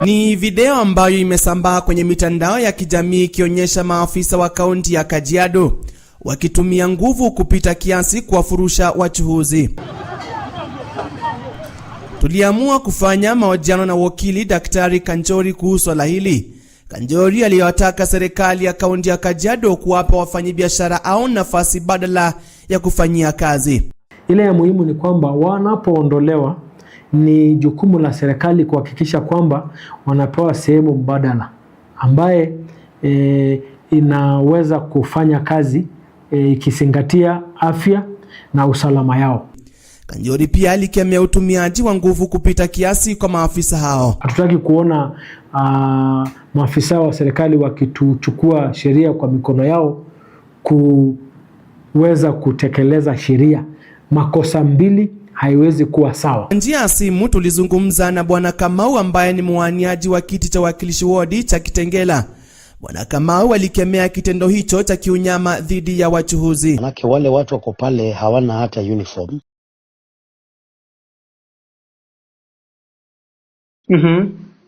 Ni video ambayo imesambaa kwenye mitandao ya kijamii ikionyesha maafisa wa kaunti ya Kajiado wakitumia nguvu kupita kiasi kuwafurusha wachuuzi. Tuliamua kufanya mahojiano na wakili Daktari Kanjori kuhusu swala hili. Kanjori aliyotaka serikali ya kaunti ya Kajiado kuwapa wafanyabiashara au nafasi badala ya kufanyia kazi. Ile ya muhimu ni kwamba wanapoondolewa ni jukumu la serikali kuhakikisha kwamba wanapewa sehemu mbadala ambaye inaweza kufanya kazi ikizingatia afya na usalama yao. Kanjori pia alikemea utumiaji wa nguvu kupita kiasi kwa maafisa hao. Hatutaki kuona maafisa wa serikali wakituchukua sheria kwa mikono yao kuweza kutekeleza sheria. Makosa mbili haiwezi kuwa sawa. Njia ya simu tulizungumza na Bwana Kamau ambaye ni mwaniaji wa kiti cha wakilishi wodi cha Kitengela. Bwana Kamau alikemea kitendo hicho cha kiunyama dhidi ya wachuuzi. Manake wale watu wako pale hawana hata uniform.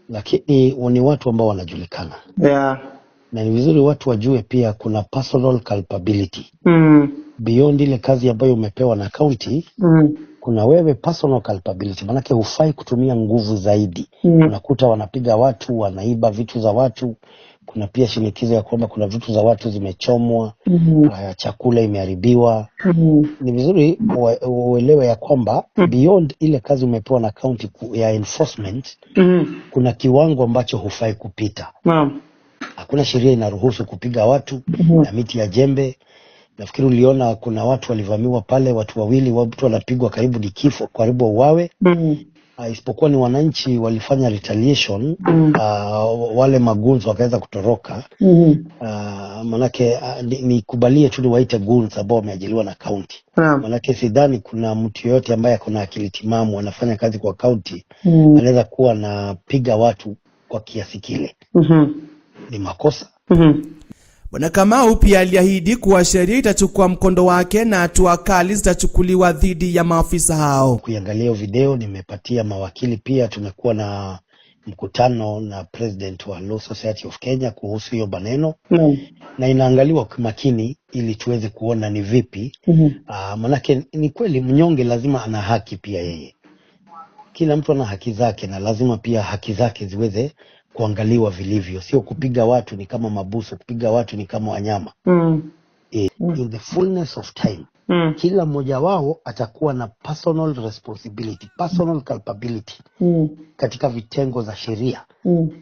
Lakini ni watu ambao wanajulikana. Yeah. Na ni vizuri watu wajue pia kuna personal culpability. Beyond ile kazi ambayo umepewa na county, kuna wewe personal culpability. Manake hufai kutumia nguvu zaidi. Unakuta wanapiga watu, wanaiba vitu za watu. Kuna pia shinikizo ya kwamba kuna vitu za watu zimechomwa, chakula imeharibiwa. Ni vizuri uelewe ya kwamba beyond ile kazi umepewa na county ya enforcement, kuna kiwango ambacho hufai kupita. Hakuna sheria inaruhusu kupiga watu na miti ya jembe. Nafikiri uliona kuna watu walivamiwa pale, watu wawili, watu wanapigwa karibu ni kifo, karibu wauawe. Isipokuwa ni wananchi walifanya retaliation, wale magoons wakaweza kutoroka. Manake nikubalie tu niwaite goons ambao wameajiliwa na county. Manake sidhani kuna mtu yote ambaye kuna akili timamu anafanya kazi kwa county anaweza kuwa na piga watu kwa kiasi kile. Ni makosa. Bwana Kamau pia aliahidi kuwa sheria itachukua mkondo wake na hatua kali zitachukuliwa dhidi ya maafisa hao. Kuangalia video nimepatia mawakili pia, tumekuwa na mkutano na president wa Law Society of Kenya kuhusu hiyo maneno. Na inaangaliwa kwa makini ili tuweze kuona ni vipi. Manake ni kweli mnyonge lazima ana haki pia yeye. Kila mtu ana haki zake na lazima pia haki zake ziweze kuangaliwa vilivyo. Sio kupiga watu ni kama mabusu, kupiga watu ni kama wanyama. In the fullness of time, kila mmoja wao atakuwa na personal responsibility, personal culpability katika vitengo za sheria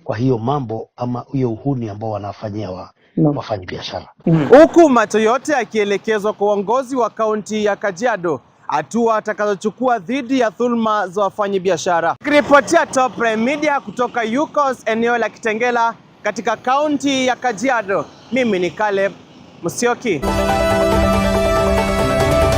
kwa hiyo mambo ama hiyo uhuni ambao wanafanyia wafanyi biashara. Huku macho yote yakielekezwa kwa uongozi wa kaunti ya Kajiado, hatua atakazochukua dhidi ya dhulma za wafanyabiashara. Nikiripotia Top Prime Media kutoka Yukos, eneo la Kitengela katika kaunti ya Kajiado, mimi ni Caleb Musyoki.